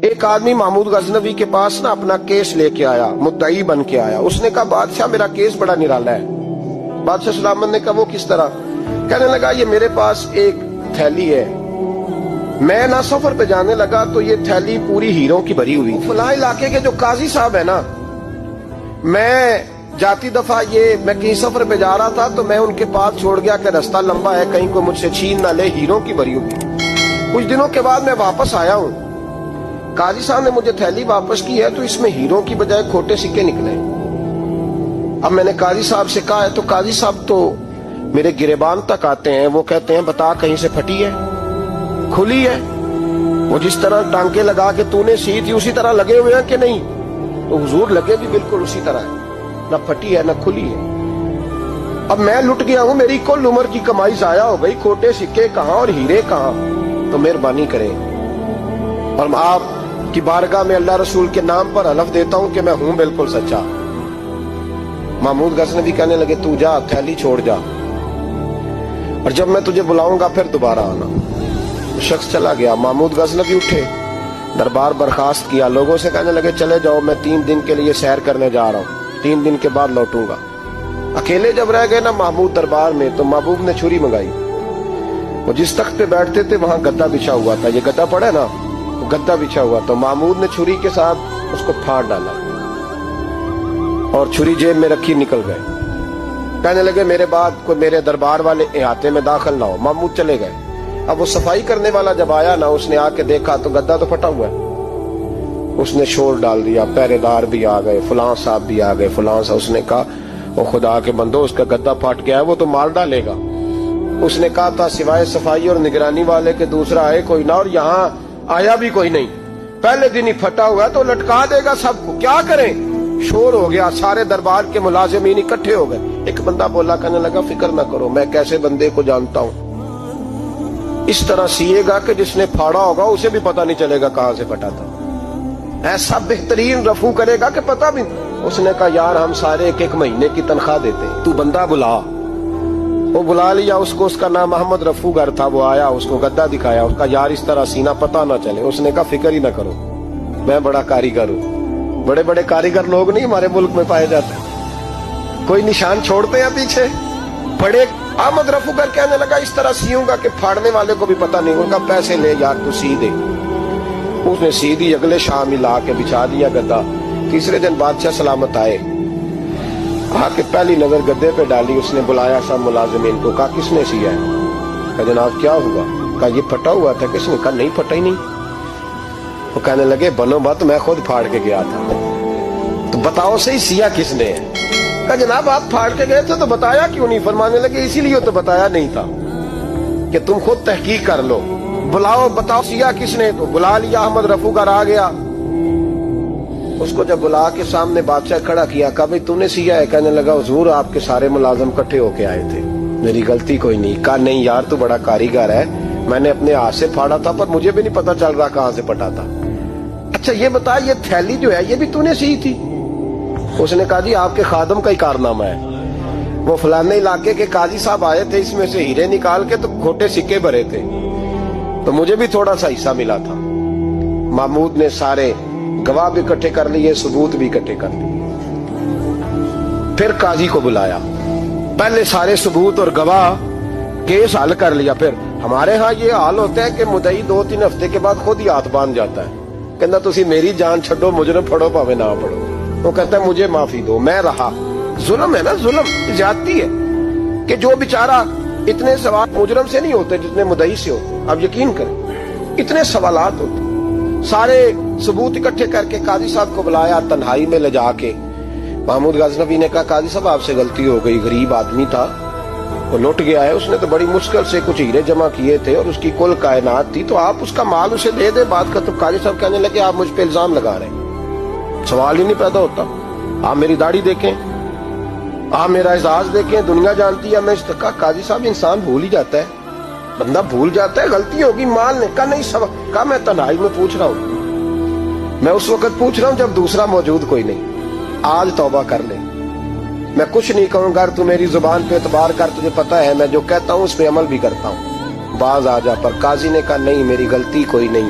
ایک آدمی محمود غزنوی کے پاس نا اپنا کیس لے کے آیا، مدعی بن کے آیا. اس نے کہا بادشاہ میرا کیس بڑا نرالا ہے. بادشاہ سلامت نے کہا وہ کس طرح؟ کہنے لگا یہ میرے پاس ایک تھیلی ہے، میں نہ سفر پہ جانے لگا تو یہ تھیلی پوری ہیروں کی بھری ہوئی. فلاں علاقے کے جو قاضی صاحب ہے نا، میں جاتی دفعہ میں کہیں سفر پہ جا رہا تھا تو میں ان کے پاس چھوڑ گیا کہ رستہ لمبا ہے، کہیں کو مجھ سے چھین نہ لے، ہیروں کی بھری ہوئی. کچھ دنوں کے بعد میں واپس آیا ہوں، قاضی صاحب نے مجھے تھیلی واپس کی ہے تو اس میں ہیروں کی بجائے کھوٹے سکے نکلے. اب میں نے قاضی صاحب سے کہا ہے تو قاضی صاحب تو میرے گریبان تک آتے ہیں، وہ کہتے ہیں بتا کہیں سے پھٹی ہے، کھلی ہے؟ وہ جس طرح ٹانکے لگا کے تو نے سی تھی اسی طرح لگے ہوئے ہیں کہ نہیں؟ تو حضور لگے بھی بالکل اسی طرح ہے، نہ پھٹی ہے نہ کھلی ہے. اب میں لٹ گیا ہوں، میری کل عمر کی کمائی ضائع ہو گئی، کھوٹے سکے کہاں اور ہیرے کہاں؟ تو مہربانی کریں. اور آپ کی بارگاہ میں اللہ رسول کے نام پر حلف دیتا ہوں کہ میں ہوں بالکل سچا. محمود غزنوی کہنے لگے تو جا، تھیلی چھوڑ جا، اور جب میں تجھے بلاؤں گا پھر دوبارہ آنا. شخص چلا گیا. محمود غزنوی اٹھے، دربار برخاست کیا، لوگوں سے کہنے لگے چلے جاؤ، میں 3 دن کے لیے سیر کرنے جا رہا ہوں، 3 دن کے بعد لوٹوں گا. اکیلے جب رہ گئے نا محمود دربار میں تو محبوب نے چھری منگائی. وہ جس تخت پہ بیٹھتے تھے وہاں گدا بچھا ہوا تھا، یہ گدا پڑا نا، گدا بچھا ہوا. تو محمود نے چھری کے ساتھ اس کو پھاڑ ڈالا اور چھری جیب میں رکھی نکل گئے. کہنے لگے میرے بعد کوئی میرے دربار والے احاطے میں داخل نہ ہو. محمود چلے گئے. اب وہ صفائی کرنے والا جب آیا نا، اس نے آ کے دیکھا تو گدا تو پھٹا ہوا ہے. اس نے شور ڈال دیا، پہرے دار بھی آ گئے، فلاں صاحب بھی آ گئے، فلاں صاحب. اس نے کہا وہ خدا کے بندو، اس کا گدا پھٹ گیا ہے، وہ تو مار ڈالے گا. اس نے کہا تھا سوائے صفائی اور نگرانی والے کے دوسرا آئے کوئی نہ، اور یہاں آیا بھی کوئی نہیں، پہلے دن ہی پھٹا ہوا ہے تو لٹکا دے گا سب کو، کیا کریں؟ شور ہو گیا، سارے دربار کے ملازمین اکٹھے ہو گئے. ایک بندہ بولا، کہنے لگا فکر نہ کرو، میں کیسے بندے کو جانتا ہوں، اس طرح سیے گا کہ جس نے پھاڑا ہوگا اسے بھی پتہ نہیں چلے گا کہاں سے پھٹا تھا. ایسا بہترین رفو کرے گا کہ پتہ بھی. اس نے کہا یار ہم سارے 1 مہینے کی تنخواہ دیتے ہیں، تو بندہ بلا. وہ بلا لیا اس کو، اس کا نام محمد رفو گر تھا. وہ آیا، اس کو گدا دکھایا، اس کا یار اس طرح سینہ پتہ نہ چلے. اس نے کہا فکر ہی نہ کرو، میں بڑا کاریگر ہوں. بڑے بڑے کاریگر لوگ نہیں ہمارے ملک میں پائے جاتے، کوئی نشان چھوڑتے ہیں پیچھے. بڑے احمد رفو گر کہنے لگا اس طرح سیوں گا کہ پھاڑنے والے کو بھی پتہ نہیں. ان کا پیسے لے یار تو سی دے. اس نے سی دی، اگلے شام ہی لا کے بچھا دیا گدا. تیسرے دن بادشاہ سلامت آئے، آ کے پہلی نظر گدے پہ ڈالی. اس نے بلایا سب ملازمین کو، کہا کس نے سیا ہے؟ کہا جناب کیا ہوا؟ کہا یہ پھٹا ہوا تھا. کس نے؟ کہا نہیں پھٹا ہی نہیں. وہ کہنے لگے بنو بات، میں خود پھاڑ کے گیا تھا. تو بتاؤ صحیح سیا کس نے؟ کہا جناب آپ پھاڑ کے گئے تھے تو بتایا کیوں نہیں؟ فرمانے لگے اسی لیے تو بتایا نہیں تھا کہ تم خود تحقیق کر لو، بلاؤ بتاؤ سیا کس نے. تو بلا لیا، احمد رفو گر آ گیا. اس کو جب بلا کے سامنے بادشاہ کھڑا کیا، کہا بھئی تو نے سیا ہے؟ کہنے لگا حضور آپ کے سارے ملازم کٹھے ہو کے آئے تھے، میری غلطی کوئی نہیں. کہا نہیں یار تو بڑا کاریگر ہے، میں نے اپنے ہاتھ سے پھاڑا تھا پر مجھے بھی نہیں پتا چل رہا کہاں سے پھٹا تھا. اچھا یہ بتا یہ تھیلی جو ہے یہ بھی تو نے سی تھی؟ اس نے کہا جی آپ کے خادم کا ہی کارنامہ ہے، وہ فلانے علاقے کے قاضی صاحب آئے تھے، اس میں سے ہیرے نکال کے تو کھوٹے سکے بھرے تھے، تو مجھے بھی تھوڑا سا حصہ ملا تھا. محمود نے سارے گواہ بھی اکٹھے کر لیے، ثبوت بھی اکٹھے کر لیے. پھر قاضی کو بلایا، پہلے سارے ثبوت اور گواہ کیس حل کر لیا. پھر ہمارے ہاں یہ حال ہوتا ہے کہ مدعی 2-3 ہفتے کے بعد خود ہی ہاتھ باندھ جاتا ہے، کہنا تسی میری جان چھڈو، مجرم پھڑو پاوے نہ پڑھو. وہ کہتا ہے مجھے معافی دو، میں رہا. ظلم ہے نا، ظلم زیادتی ہے کہ جو بیچارہ اتنے سوال مجرم سے نہیں ہوتے جتنے مدعی سے ہوتے. آپ یقین کریں اتنے سوالات ہوتے. سارے ثبوت اکٹھے کر کے قاضی صاحب کو بلایا، تنہائی میں لے جا کے. محمود غزنوی نے کہا قاضی صاحب آپ سے غلطی ہو گئی، غریب آدمی تھا، وہ لٹ گیا ہے، اس نے تو بڑی مشکل سے کچھ ہیرے جمع کیے تھے اور اس کی کل کائنات تھی، تو آپ اس کا مال اسے دے دیں، بات کا. تو قاضی صاحب کہنے لگے آپ مجھ پہ الزام لگا رہے ہیں، سوال ہی نہیں پیدا ہوتا. آپ میری داڑھی دیکھیں، آپ میرا اعزاز دیکھیں، دنیا جانتی ہے میں اس تک. قاضی صاحب انسان بھول ہی جاتا ہے، بندہ بھول جاتا ہے، غلطی ہوگی مال نے. کہا نہیں سوال. کہا میں تنہائی میں پوچھ رہا ہوں، میں اس وقت پوچھ رہا ہوں جب دوسرا موجود کوئی نہیں. آج توبہ کر لے، میں کچھ نہیں کہوں گا، تو میری زبان پہ اعتبار کر، تجھے پتا ہے میں جو کہتا ہوں اس پہ عمل بھی کرتا ہوں، باز آ جا. پر قاضی نے کہا نہیں میری غلطی کوئی نہیں،